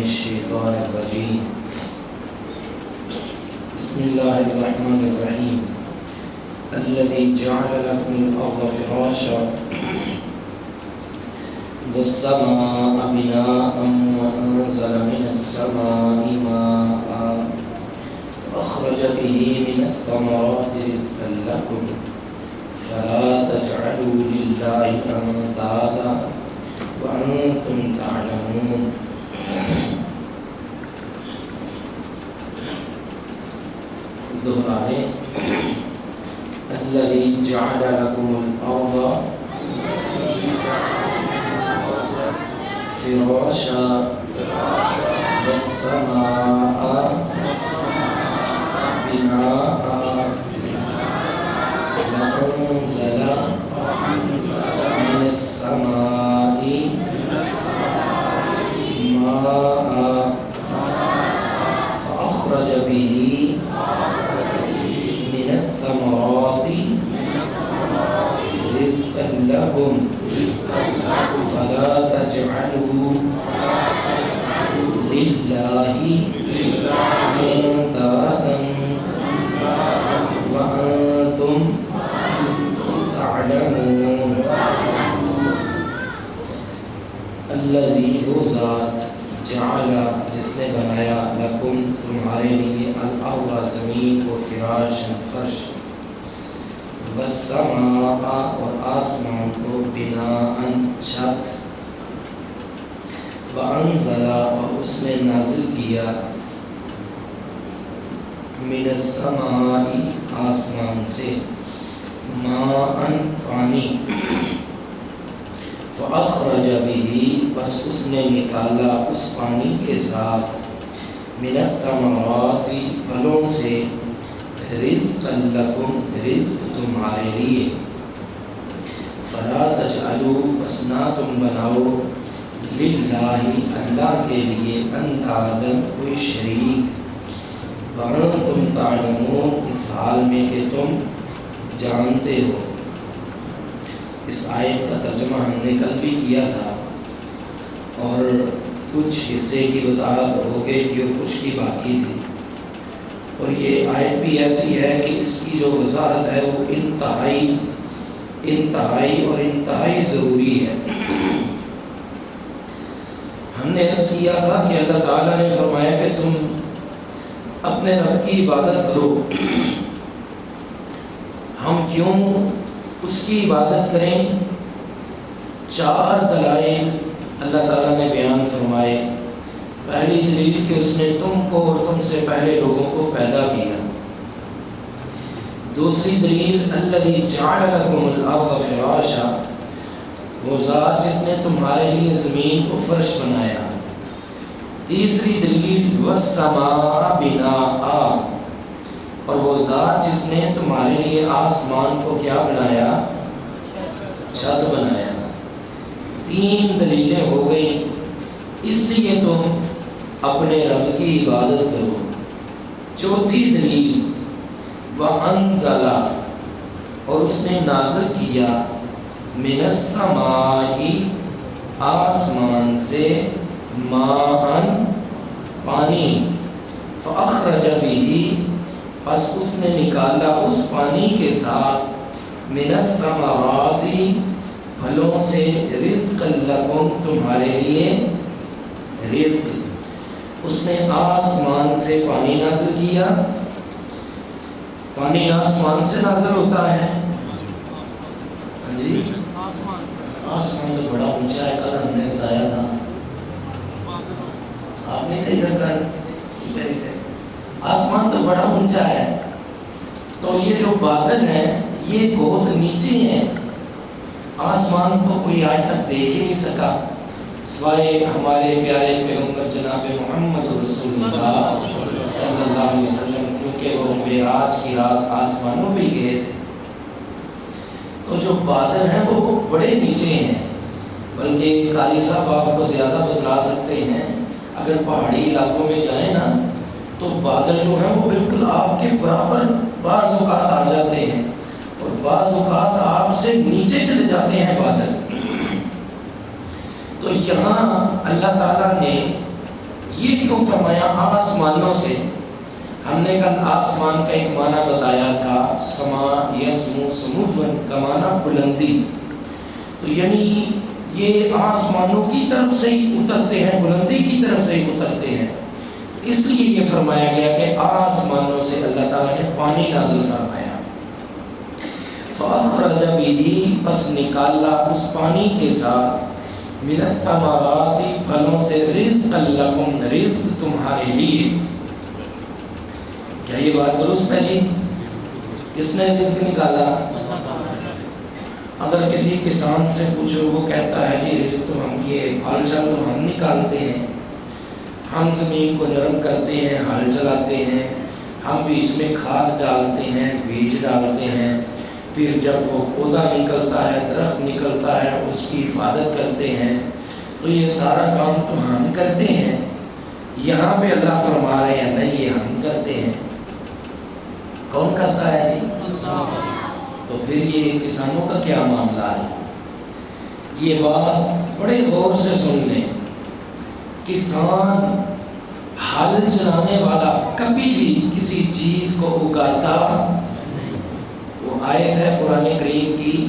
الشيطان الرجيم بسم الله الرحمن الرحيم الذي جعل لكم الأرض فراشا والسماء بناء وأنزل من السماء ماء فأخرج به من الثمرات رزقا لكم فلا تجعلوا لله أندادا وأنتم تعلمون دہرانے الذي جعل لكم الأرض فراشا والسماء بناء وأنزل من السماء ماء فأخرج به من الثمرات رزقا لكم فلا تجعلوا لله أندادا وأنتم تعلمون الذي هو ذات جعل جس نے بنایا لکم تمہارے لیے الارض زمین کو فراشا فرش والسماء اور آسمان کو بناء چھت وانزل اور اس نے نازل کیا من السماء آسمان سے ماء پانی فأخرج به بس اس نے نکالا اس پانی کے ساتھ من الثمرات پھلوں سے رزقا لکم رزق تمہارے لیے فلا تجعلوا بس نہ تم بناؤ للہ اللہ کے لیے اندادا کوئی شریک وانتم تعلمون اس حال میں کہ تم جانتے ہو۔ اس آیت کا ترجمہ ہم نے کل بھی کیا تھا اور کچھ حصے کی وضاحت ہو گئی تھی اور کچھ کی باقی تھی، اور یہ آیت بھی ایسی ہے کہ اس کی جو وضاحت ہے وہ انتہائی اور انتہائی ضروری ہے۔ ہم نے عرض کیا تھا کہ اللہ تعالیٰ نے فرمایا کہ تم اپنے رب کی عبادت کرو۔ ہم کیوں اس کی عبادت کریں؟ 4 دلائل اللہ تعالیٰ نے بیان فرمائے۔ پہلی دلیل کہ اس نے تم کو اور تم سے پہلے لوگوں کو پیدا کیا۔ دوسری دلیل الذی جعل لکم الارض فراشا، وہ ذات جس نے تمہارے لیے زمین کو فرش بنایا۔ تیسری دلیل والسماء بناء، اور وہ ذات جس نے تمہارے لیے آسمان کو کیا بنایا؟ چھت بنایا۔ 3 دلیلیں ہو گئی، اس لیے تم اپنے رب کی عبادت کرو۔ چوتھی دلیل وَأَنزَلَ، اور اس نے نازل کیا مِنَ السَّمَاءِ آسمان سے ماءً پانی فَأَخْرَجَ بِهِ پس اس نے نکالا اس پانی کے ساتھ من الثمرات پھلوں سے رزقا لکم تمہارے لیے رزق۔ اس نے آسمان سے پانی نازل کیا۔ پانی آسمان سے نازل ہوتا ہے؟ ہاں جی، آسمان تو بڑا اونچا ہے، کل ہم نے بتایا تھا، آپ نہیں تھے ادھر کا؟ آسمان تو بڑا اونچا ہے، تو یہ جو بادل ہیں یہ بہت نیچے ہیں۔ آسمان تو کوئی آج تک دیکھ ہی نہیں سکا سوائے ہمارے پیارے پیغمبر جناب محمد رسول اللہ صلی اللہ علیہ وسلم، کیونکہ وہ معراج کی رات آسمانوں پہ گئے تھے۔ تو جو بادل ہیں وہ بڑے نیچے ہیں، بلکہ قاری صاحب آپ کو زیادہ بتلا سکتے ہیں۔ اگر پہاڑی علاقوں میں جائیں نا تو بادل جو ہیں وہ بالکل آپ کے برابر بعض اوقات آ جاتے ہیں، اور بعض اوقات آپ سے نیچے چلے جاتے ہیں بادل۔ تو یہاں اللہ تعالیٰ نے یہ کیوں فرمایا آسمانوں سے؟ ہم نے کل آسمان کا ایک معنی بتایا تھا، سما یسمو سموفن کا معنی بلندی، تو یعنی یہ آسمانوں کی طرف سے ہی اترتے ہیں، بلندی کی طرف سے ہی اترتے ہیں، اس لیے یہ فرمایا گیا کہ آسمانوں سے اللہ تعالیٰ نے پانی نازل فرمایا۔ فَأَخْرَجَ بِهِ، پس نکالا اس پانی کے ساتھ، مِنَ الثَّمَرَاتِ، پھلوں سے، رِزْقًا لَكُمْ، رزق تمہارے لیے۔ کیا یہ بات درست ہے جی؟ کس نے رزق نکالا؟ اگر کسی کسان سے پوچھو وہ کہتا ہے جی رزق تو ہم، یہ ہل چل تو ہم نکالتے ہیں، ہم زمین کو نرم کرتے ہیں، ہل چلاتے ہیں، ہم بیچ میں کھاد ڈالتے ہیں، بیج ڈالتے ہیں، پھر جب وہ پودا نکلتا ہے، درخت نکلتا ہے، اس کی حفاظت کرتے ہیں، تو یہ سارا کام تو ہم کرتے ہیں۔ یہاں پہ اللہ فرما رہے ہیں نہیں، یہ ہم کرتے ہیں۔ کون کرتا ہے جی؟ تو پھر یہ کسانوں کا کیا معاملہ ہے؟ یہ بات بڑے غور سے سن لیں۔ کسان، ہل چلانے والا کبھی بھی کسی چیز کو اگاتا، وہ آیت ہے قرآن کریم کی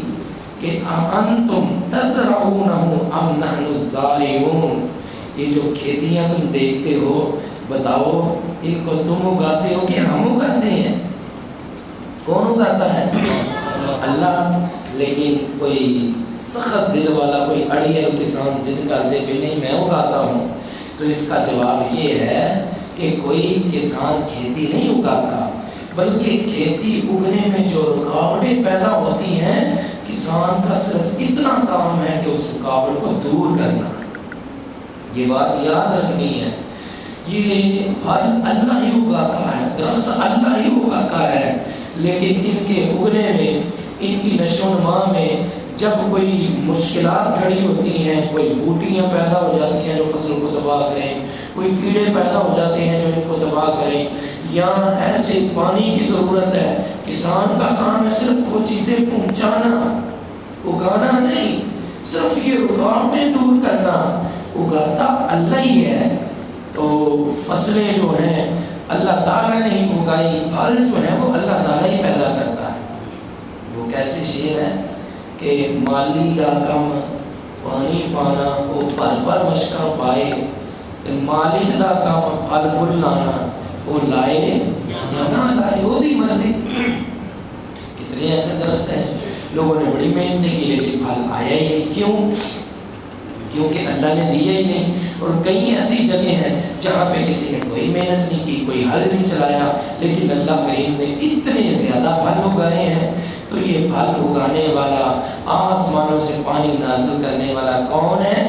کہ انتم تزرعونہ ام نحن الزارعون، یہ جو کھیتیاں تم دیکھتے ہو بتاؤ ان کو تم اگاتے ہو کہ ہم اگاتے ہیں؟ کون اگاتا ہے؟ اللہ۔ لیکن کوئی سخت دل والا، کوئی اڑیل کسان ضد کر جائے کہ نہیں میں اگاتا ہوں، تو اس کا جواب یہ ہے کہ کوئی کسان کھیتی نہیں اگاتا، بلکہ کھیتی اگنے میں جو رکاوٹیں پیدا ہوتی ہیں، کسان کا صرف اتنا کام ہے کہ اس رکاوٹ کو دور کرنا۔ یہ بات یاد رکھنی ہے، یہ پھل اللہ ہی اگاتا ہے، درخت اللہ ہی اگاتا ہے، لیکن ان کے اگنے میں، ان کی نشو و نما میں جب کوئی مشکلات کھڑی ہوتی ہیں، کوئی بوٹیاں پیدا ہو جاتی ہیں جو فصل کو تباہ کریں، کوئی کیڑے پیدا ہو جاتے ہیں جو ان کو تباہ کریں، یا ایسے پانی کی ضرورت ہے، کسان کا کام ہے صرف وہ چیزیں پہنچانا، اگانا نہیں، صرف یہ رکاوٹیں دور کرنا۔ اگاتا اللہ ہی ہے، تو فصلیں جو ہیں اللہ تعالیٰ نے ہی اگائی، پھل جو ہیں وہ اللہ تعالیٰ ہی پیدا کرتا ہے۔ وہ کیسے شعر ہے کہ مالی دا کم پانی پانا، وہ پر پر مشکاں پائے، مالک دا کم پھل پھل لانا، وہ لائے یا نہ لائے وہ دی مرضی۔ کتنے ایسے درخت ہیں لوگوں نے بڑی محنتیں کی لیکن پھل آیا ہی نہیں، کیوں؟ کیونکہ اللہ نے دیا ہی نہیں۔ اور کئی ایسی جگہ ہیں جہاں پہ کسی نے کوئی محنت نہیں کی، کوئی ہل نہیں چلایا، لیکن اللہ کریم نے اتنے زیادہ پھل اگائے ہیں۔ تو یہ پھل اگانے والا، آسمانوں سے پانی نازل کرنے والا کون ہے؟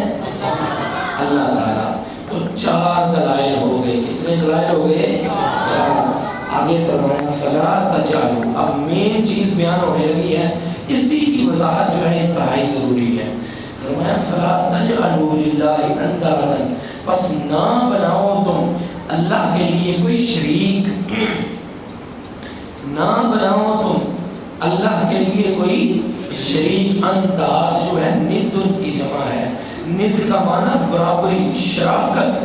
اللہ تعالیٰ۔ تو 4 دلائل ہو گئے۔ کتنے دلائل ہو گئے؟ 4۔ آگے فرمایا فلا تجعلوا، اب مین چیز بیان ہونے لگی ہے، اسی کی وضاحت جو ہے انتہائی ضروری ہے۔ فرمایا فلا تجعلوا للہ اندادا، پس نہ بناؤ تم اللہ کے لیے کوئی شریک، نہ بناؤ تم اللہ کے لیے کوئی شریک۔ انداد جو ہے ندن کی جمع ہے، ند کا معنی برابری، شراکت۔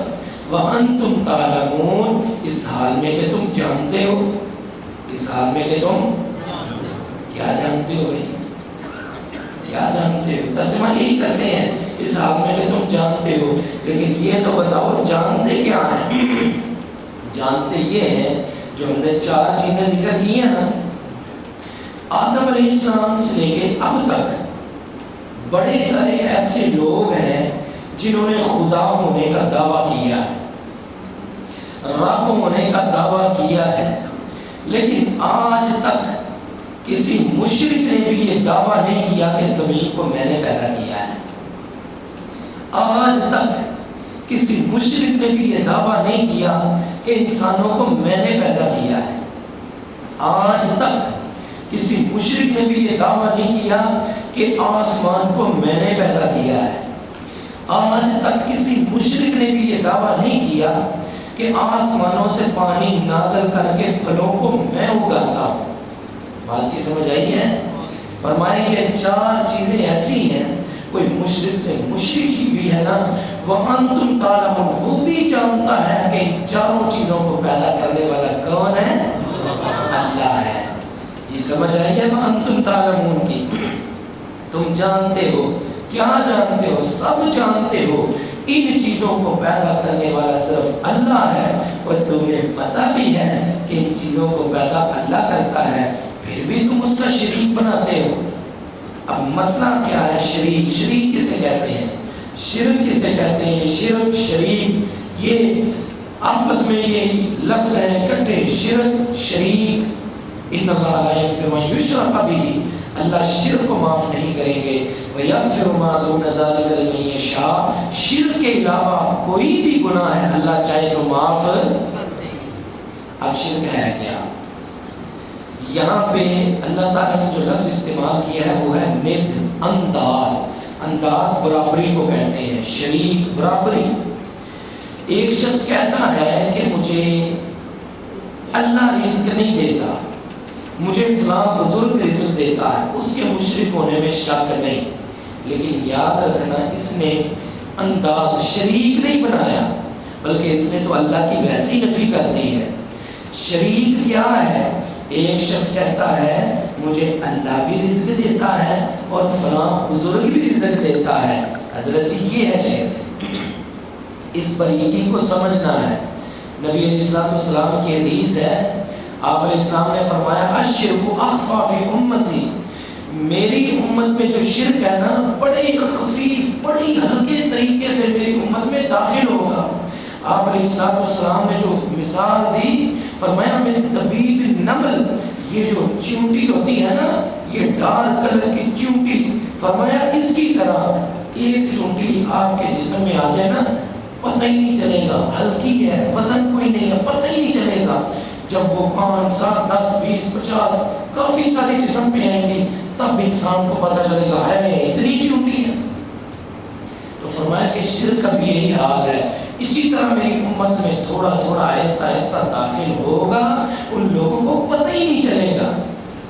وَأَنْتُمْ تَعْلَمُونَ، اس حال میں کہ تم جانتے ہو، اس حال میں کہ تم کیا جانتے ہو بھائی؟ کیا جانتے ہو؟ ترجمہ یہی کرتے ہیں، اس حال میں کہ تم جانتے ہو، لیکن یہ تو بتاؤ جانتے کیا ہیں؟ جانتے یہ ہیں جو ہم نے 4 چیزیں ذکر کی ہیں نا، آدم علیہ السلام سے لے کے اب تک بڑے سارے ایسے لوگ ہیں جنہوں نے خدا ہونے کا دعویٰ کیا ہے، رب ہونے کا دعویٰ کیا ہے، لیکن آج تک کسی مشرک نے بھی یہ دعویٰ نہیں کیا کہ زمین کو میں نے پیدا کیا ہے۔ آج تک کسی مشرک نے بھی یہ دعویٰ نہیں کیا کہ انسانوں کو میں نے پیدا کیا ہے۔ آج تک کسی مشرک نے بھی یہ دعویٰ نہیں کیا کہ آسمان کو میں نے پیدا کیا ہے۔ آج تک کسی مشرک نے بھی یہ دعویٰ نہیں کیا کہ آسمانوں سے پانی نازل کر کے پھلوں کو میں اگاتا ہوں۔ بات کی سمجھ آئی ہے؟ فرمائیں یہ 4 چیزیں ایسی ہیں، کوئی مشرک سے مشرک ہی بھی ہے نا، وَأَنْتُمْ تَعْلَمُونَ، وہ بھی جانتا ان چاروں چیزوں کو پیدا کرنے والا کون ہے؟ اللہ ہے۔ یہ سمجھ آئی ہے وَأَنْتُمْ تَعْلَمُونَ کی؟ تم جانتے ہو، کیا جانتے ہو؟ سب جانتے ہو ان چیزوں کو پیدا کرنے والا صرف اللہ ہے، اور تمہیں پتہ بھی ہے کہ ان چیزوں کو پیدا اللہ کرتا ہے، پھر بھی تم اس کا شریک بناتے ہو۔ اب مسئلہ کیا ہے؟ شریک کسے کہتے ہیں؟ شرک کسے کہتے ہیں؟ شرک، شریک، یہ آپس میں یہ لفظ ہیں اکٹھے، شرک، شریک۔ ان اللہ لا یغفر ان یشرک بہ، اللہ شرک کو معاف نہیں کریں گے، ویغفر ما دون ذلک لمن یشاء، شرک کے علاوہ کوئی بھی گناہ ہے اللہ چاہے تو معاف کر دے۔ اب شرک ہے کیا؟ یہاں پہ اللہ تعالیٰ نے جو لفظ استعمال کیا ہے وہ ہے ند، انداد۔ انداد برابری کو کہتے ہیں، شریک برابری۔ ایک شخص کہتا ہے کہ مجھے اللہ رزق نہیں دیتا، مجھے فلاں بزرگ رزق دیتا ہے، اس کے مشرک ہونے میں شک نہیں، لیکن یاد رکھنا اس نے انداد، شریک نہیں بنایا، بلکہ اس نے تو اللہ کی ویسی نفی کر دی ہے۔ شریک کیا ہے؟ ایک شخص کہتا ہے مجھے اللہ بھی رزق دیتا ہے اور فلاں بزرگ بھی رزق دیتا ہے، حضرت جی یہ ہے شرک۔ اس باریکی کو سمجھنا ہے۔ نبی علیہ السلام کی حدیث ہے، آپ علیہ السلام نے فرمایا الشرک اخفی فی امتی، میری امت میں جو شرک ہے نا بڑے خفیف، بڑی ہلکے طریقے سے میری امت میں داخل ہوگا۔ آپ علیہ السلام نے جو مثال دی، فرمایا من دبیب النمل، یہ جو چیونٹی ہوتی ہے نا، یہ ڈارک کلر کی چیونٹی، فرمایا اس کی طرح ایک چیونٹی آپ کے جسم میں آ جائے نا پتہ ہی نہیں چلے گا، ہلکی ہے، وزن کوئی نہیں ہے، پتہ ہی نہیں چلے گا۔ جب وہ 5 7 10 20 50 کافی سارے جسم پہ آئیں گی تب انسان کو پتہ چلے گا ہے اتنی چیونٹی ہے۔ تو فرمایا کہ شرک کا بھی یہی حال ہے، اسی طرح میری امت میں تھوڑا تھوڑا آہستہ آہستہ داخل ہوگا، ان لوگوں کو پتہ ہی نہیں چلے گا۔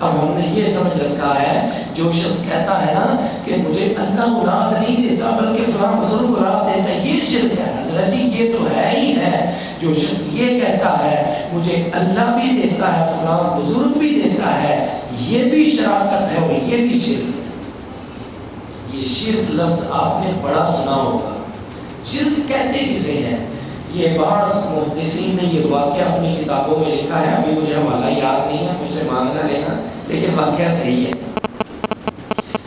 اب ہم نے یہ سمجھ رکھا ہے جو شخص کہتا ہے نا کہ مجھے اللہ اولاد نہیں دیتا بلکہ فلاں بزرگ اولاد دیتا ہے، یہ شرک ہے۔ حضرت جی یہ تو ہے ہی ہے۔ جو شخص یہ کہتا ہے مجھے اللہ بھی دیتا ہے فلاں بزرگ بھی دیتا ہے، یہ بھی شراکت ہے اور یہ بھی شرک ہے۔ یہ شرک لفظ آپ نے بڑا سنا ہوگا۔ شرک کہتے کسے ہیں؟ یہ بعض محدثین نے یہ واقعہ اپنی کتابوں میں لکھا ہے، ابھی مجھے حوالہ یاد نہیں ہے، مجھ سے مانگنا لینا، لیکن واقعہ صحیح ہے۔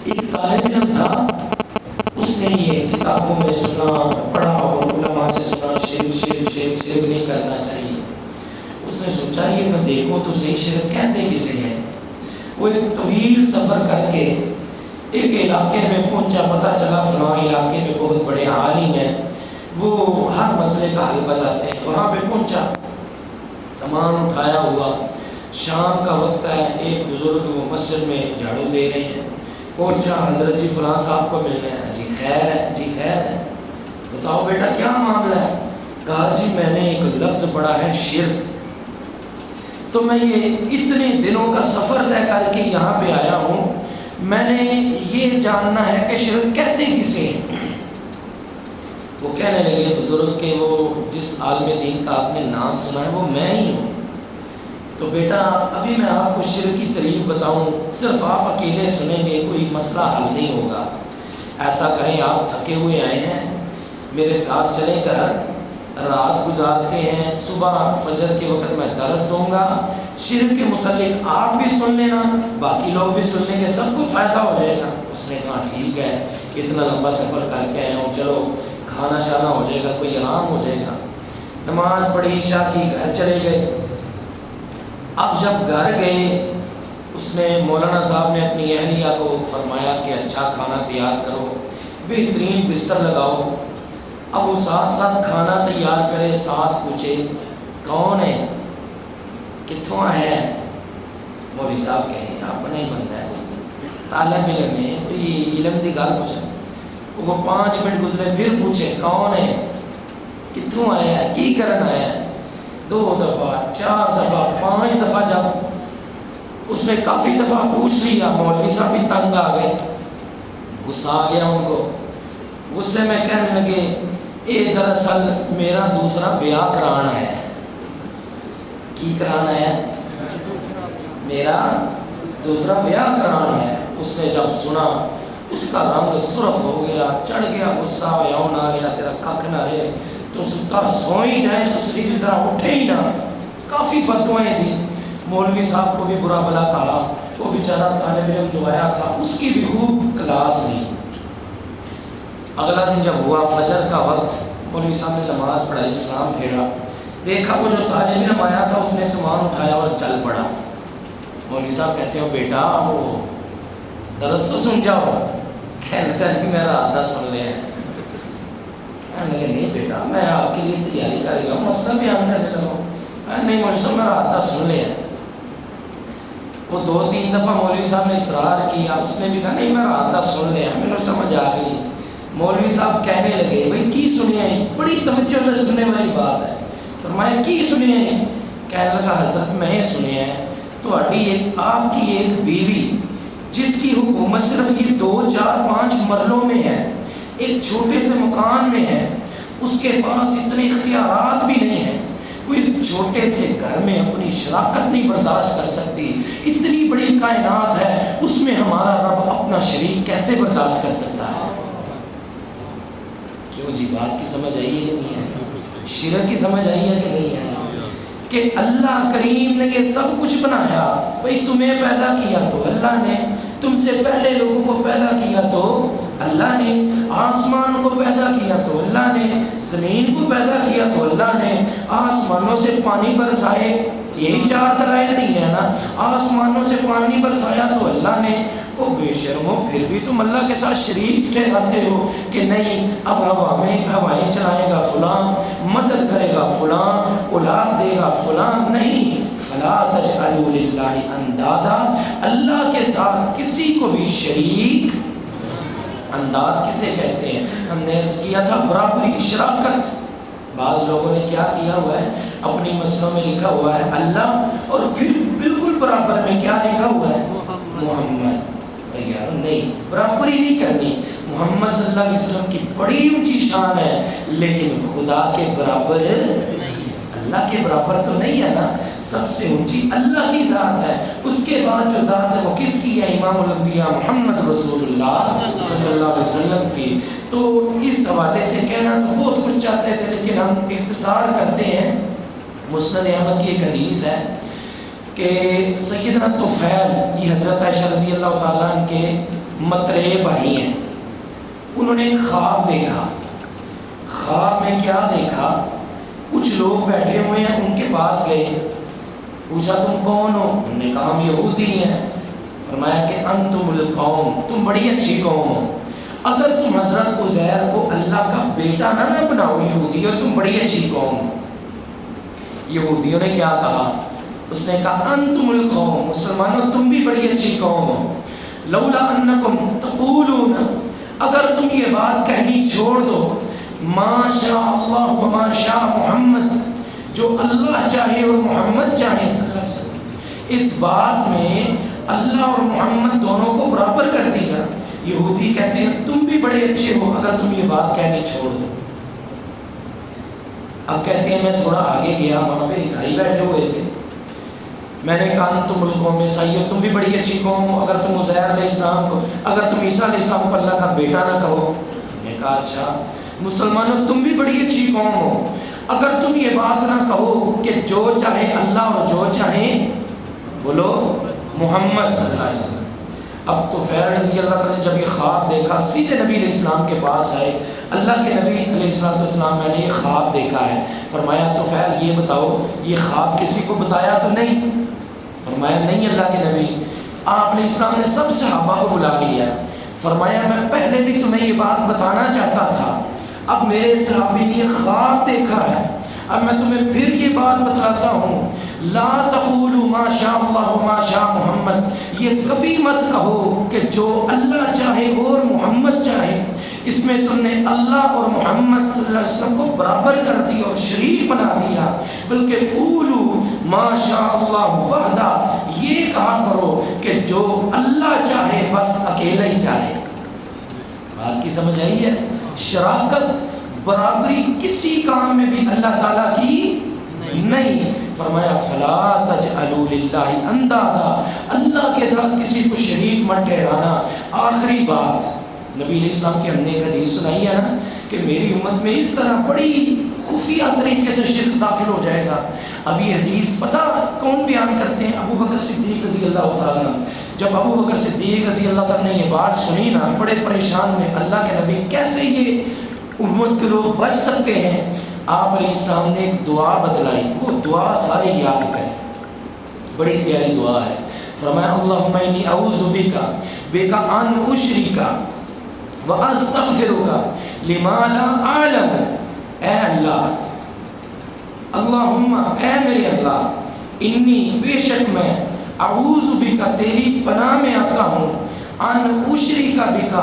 ایک طالب علم تھا، اس نے یہ کتابوں میں سنا، پڑھا اور علماء سے سنا شرک نہیں کرنا چاہیے۔ اس نے سوچا یہ میں دیکھوں تو صحیح شرک کہتے کسے ہیں۔ وہ ایک طویل سفر کر کے ایک علاقے میں پہنچا، پتہ چلا فلاں علاقے میں بہت بڑے عالم ہیں، وہ ہر مسئلے کا حل بتاتے ہیں۔ وہاں پہ پہنچا، سامان اٹھایا ہوا، شام کا وقت ہے، ایک بزرگ وہ مسجد میں جھاڑو دے رہے ہیں۔ پہنچا، حضرت جی فلاں صاحب کو ملنا ہے۔ جی خیر ہے، جی خیر ہے، بتاؤ بیٹا کیا معاملہ ہے؟ کہا جی میں نے ایک لفظ پڑھا ہے شرک، تو میں یہ اتنے دنوں کا سفر طے کر کے یہاں پہ آیا ہوں، میں نے یہ جاننا ہے کہ شرک کہتے کسے ہیں۔ وہ کہنے لگے بزرگ کہ وہ جس عالم دین کا آپ نے نام سنا ہے وہ میں ہی ہوں۔ تو بیٹا ابھی میں آپ کو شرک کی تعریف بتاؤں، صرف آپ اکیلے سنیں گے، کوئی مسئلہ حل نہیں ہوگا۔ ایسا کریں، آپ تھکے ہوئے آئے ہیں، میرے ساتھ چلیں گھر، رات گزارتے ہیں، صبح فجر کے وقت میں درس دوں گا، شرک کے متعلق آپ بھی سن لینا، باقی لوگ بھی سن لیں گے، سب کو فائدہ ہو جائے گا۔ اس نے کہا ٹھیک ہے، اتنا لمبا سفر کر کے آئے ہوں، چلو کھانا شانا ہو جائے گا، کوئی آرام ہو جائے گا۔ نماز پڑھی، عشاء کی، گھر چلے گئے۔ اب جب گھر گئے، اس نے مولانا صاحب نے اپنی اہلیہ کو فرمایا کہ اچھا کھانا تیار کرو، بہترین بستر لگاؤ۔ اب وہ ساتھ ساتھ کھانا تیار کرے، ساتھ پوچھے کون ہے، کتوں آیا ہے؟ مولوی صاحب کہیں اپنے بندہ ہے، طالب علم ہے، کوئی علم دی گل پوچھا۔ وہ 5 منٹ گزرے، پھر پوچھے کون ہے، کتوں آیا ہے، کی کرن آیا ہے؟ 2 دفعہ، 4 دفعہ، 5 دفعہ جب اس نے کافی دفعہ پوچھ لیا، مولوی صاحب بھی تنگ آ گئے، غصہ آ گیا ان کو، غصے میں کہنے لگے یہ دراصل میرا دوسرا بیاہ کرانا ہے. کی کرانا ہے؟ میرا دوسرا بیاہ کرانا ہے. اس نے جب سنا اس کا رنگ سرخ ہو گیا, چڑھ گیا, غصہ ہوا, آ گیا تیرا ککھ نہ رہے تو ستا سوئی جائے سسری کی طرح اٹھے ہی نہ. کافی بددعائیں دی. مولوی صاحب کو بھی برا بلا کہا. وہ بیچارہ طالب علم جو آیا تھا اس کی بھی خوب کلاس لی. اگلا دن جب ہوا فجر کا وقت, مولوی صاحب نے نماز پڑھائی, سلام پھیرا, دیکھا وہ جو طالب علم آیا تھا اس نے سامان اٹھایا اور چل پڑا. مولوی صاحب کہتے ہیں بیٹا وہ درس تو سن جاؤ. کہنے لگا نہیں میرا آدھا سن لیا. کہنے لگا نہیں بیٹا میں آپ کے لیے تیاری کر گیا ہوں, مسئلہ بیان کرنے لگا ہوں. نہیں مولوی صاحب میرا آدھا سن لیا. وہ 2-3 دفعہ مولوی صاحب نے اصرار کیا, اس نے بھی کہا نہیں میرا آدھا سن لیا, میرے سمجھ آ گئی. مولوی صاحب کہنے لگے بھائی کی سنیا ہے, بڑی توجہ سے سننے والی بات ہے. فرمایا کی سنیا ہے؟ کہنے لگا حضرت میں یہ سنیا ہے آپ کی ایک بیوی جس کی حکومت صرف یہ 2, 4, 5 مرلوں میں ہے, ایک چھوٹے سے مکان میں ہے, اس کے پاس اتنے اختیارات بھی نہیں ہیں, وہ اس چھوٹے سے گھر میں اپنی شراکت نہیں برداشت کر سکتی. اتنی بڑی کائنات ہے, اس میں ہمارا رب اپنا شریک کیسے برداشت کر سکتا ہے؟ کیوں جی بات کی سمجھ آئی ہے کہ نہیں ہے؟ شرک کی سمجھ آئی ہے کہ نہیں ہے؟ کہ اللہ کریم نے یہ سب کچھ بنایا. بھئی تمہیں پیدا کیا تو اللہ نے, تم سے پہلے لوگوں کو پیدا کیا تو اللہ نے, آسمان کو پیدا کیا تو اللہ نے, زمین کو پیدا کیا تو اللہ نے, آسمانوں سے پانی برسائے, یہی 4 دلائل نہیں ہے نا, آسمانوں سے پانی برسایا تو اللہ نے. او بے شرمو پھر بھی تم اللہ کے ساتھ شریک ٹھہراتے ہو کہ نہیں اب ہوائیں چلائے گا فلاں, مدد کرے گا فلاں, اولاد دے گا فلاں. نہیں, فلا تجعلوا للہ اندادا, اللہ کے ساتھ کسی کو بھی شریک. انداد کسے کہتے ہیں؟ ہم نے عرض کیا تھا برابری, شراکت. بعض لوگوں نے کیا کیا ہوا ہے, اپنی مسئلوں میں لکھا ہوا ہے اللہ اور پھر بالکل برابر میں کیا لکھا ہوا ہے محمد. یار نہیں, برابری نہیں کرنی. محمد صلی اللہ علیہ وسلم کی بڑی اونچی شان ہے لیکن خدا کے برابر نہیں, اللہ کے برابر تو نہیں ہے نا. سب سے اونچی اللہ کی ذات ہے, اس کے بعد جو ذات ہے وہ کس کی ہے؟ امام الانبیاء محمد رسول اللہ صلی اللہ علیہ وسلم کی. تو اس حوالے سے کہنا تو بہت کچھ چاہتے تھے لیکن ہم اختصار کرتے ہیں. مسند احمد کی ایک حدیث ہے کہ سیدنا طفیل, یہ حضرت عائشہ رضی اللہ تعالیٰ عنہ کے مترے بھائی ہیں, انہوں نے ایک خواب دیکھا. خواب میں کیا دیکھا؟ کچھ لوگ بیٹھے ہوئے ہیں, ان کے پاس گئے, پوچھا تم کون ہو؟ انہوں نے کہا ہم یہودی ہیں. فرمایا کہ انتم القوم, تم بڑی اچھی قوم ہو, اگر تم حضرت عزیر کو اللہ کا بیٹا نہ بناؤ یہودیوں, تم بڑی اچھی قوم ہو. یہودیوں نے کیا کہا؟ اس نے کہا انتم القوم, مسلمانوں تم بھی بڑی اچھی قوم ہو. لولا انکم تقولون, اگر تم یہ بات کہنی چھوڑ دو, ما شاء اللہ و ما شاء محمد, جو اللہ چاہے اور محمد چاہے صلی اللہ علیہ وسلم, اس بات میں اللہ اور محمد دونوں کو برابر کر دیا. یہودی کہتے ہیں تم بھی بڑے اچھے ہو اگر تم یہ بات کہنی چھوڑ دو. اب کہتے ہیں میں تھوڑا آگے گیا, وہاں پہ عیسائی بیٹھے ہوئے تھے, میں نے کہا تم القوم عیسائی, تم بھی بڑی اچھی قوم ہو اگر تم عزیر علیہ السلام کو, اگر تم عیسیٰ علیہ السلام کو اللہ کا بیٹا نہ کہو. میں نے کہا اچھا. مسلمانوں تم بھی بڑی اچھی قوم ہو اگر تم یہ بات نہ کہو کہ جو چاہے اللہ اور جو چاہے بولو محمد صلی اللہ علیہ وسلم. اب تو طفیل رضی اللہ تعالیٰ نے جب یہ خواب دیکھا, سیدھے نبی علیہ السلام کے پاس آئے. اللہ کے نبی علیہ السلام, میں نے یہ خواب دیکھا ہے. فرمایا طفیل یہ بتاؤ یہ خواب کسی کو بتایا تو نہیں؟ فرمایا نہیں اللہ کے نبی. آپ علیہ السلام نے سب صحابہ کو بلا لیا. فرمایا میں پہلے بھی تمہیں یہ بات بتانا چاہتا تھا, اب میرے صحابی نے یہ خواب دیکھا ہے, اب میں تمہیں پھر یہ بات بتلاتا ہوں. لا تقولوا ما شاء اللہ و ما شاء محمد, یہ کبھی مت کہو کہ جو اللہ چاہے اور محمد چاہے. اس میں تم نے اللہ اور محمد صلی اللہ علیہ وسلم کو برابر کر دیا اور شریک بنا دیا. بلکہ قولوا ما شاء اللہ وحدہ, یہ کہا کرو کہ جو اللہ چاہے بس اکیلا ہی چاہے. بات کی سمجھ آئی ہے؟ شراکت, برابری کسی کام میں بھی اللہ تعالیٰ کی نہیں. فرمایا فلا تجعلوا للہ اندادا، اللہ کے ساتھ کسی کو شریک مت ٹھہرانا. آخری بات، نبی علیہ السلام کی ہم نے ایک حدیث سنائی ہے نا کہ میری امت میں اس طرح بڑی خفیہ طریقے سے شرک داخل ہو جائے گا. اب یہ حدیث پتہ کون بیان کرتے ہیں؟ ابو بکر صدیق رضی اللہ تعالیٰ عنہ. جب ابو بکر صدیق رضی اللہ تعالیٰ نے یہ بات سنی نا، بڑے پریشان ہوئے. اللہ کے نبی کیسے یہ امت کے لوگ بچ سکتے ہیں؟ آپ علیہ السلام نے ایک دعا بتلائی، وہ دعا سارے یاد کریں، بڑی پیاری دعا ہے. فرمایا اللہم انی اعوذ بک ان اشرک وَأَسْتَغْفِرُكَ لِمَا لَا أَعْلَمُ. اے اللہ، اللہم اے میرے اللہ، انی بے شک میں اعوذ بک تیری پناہ میں آتا ہوں، ان اشرک بک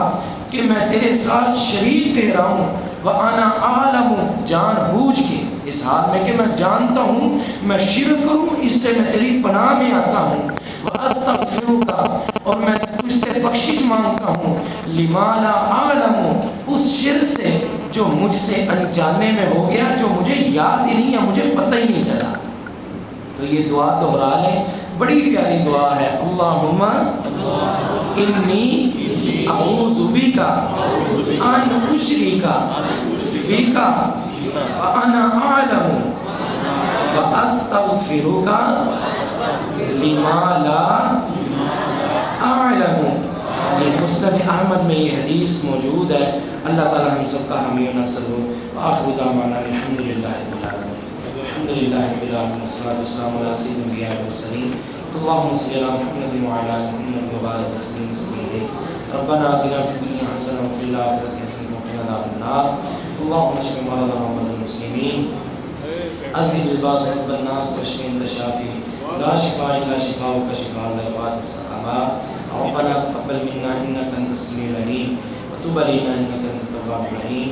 کہ میں تیرے ساتھ شریک ٹھہراؤں، وَأَنَا أَعْلَمُ جان بوجھ کے، اس حال میں کہ میں جانتا ہوں میں شرک کروں، اس سے میں تیری پناہ میں آتا ہوں. وَأَسْتَغْفِرُكَ اور میں تجھ سے بخشش مانگتا ہوں، لِمَا لَا أَعْلَمُ اس شرک سے جو مجھ سے انجانے میں ہو گیا، جو مجھے یاد ہی نہیں ہے، مجھے پتہ ہی نہیں چلا. تو یہ دعا دہرا لیں، بڑی پیاری دعا ہے. اللہم انی اعوذ بک ان اشرک بک وانا اعلم واستغفرک لما لا اعلم. یہ مسند احمد میں یہ حدیث موجود ہے. اللہ تعالی ہم سب کا حامی و ناصر ہو. آخر دعوانا الحمدللہ رب العالمین. الحمدللہ رب العالمین والصلاۃ والسلام علی سید الانبیاء والمرسلین. اللهم صل على محمد وعلى ال محمد وبارك وسلم. ربنا آتنا في الدنيا حسنة وفي الآخرة حسنة وقنا عذاب النار. اللهم اشف مرضى ومرضى المسلمين. أذهب الباس رب الناس واشف أنت الشافي لا شفاء إلا شفاؤك شفاء لا يغادر سقما. ربنا تقبل منا إنك أنت السميع العليم وتب علينا إنك أنت التواب الرحيم.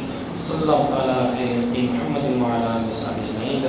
صلى الله تعالى على خير محمد وعلى آله وصحبه أجمعين.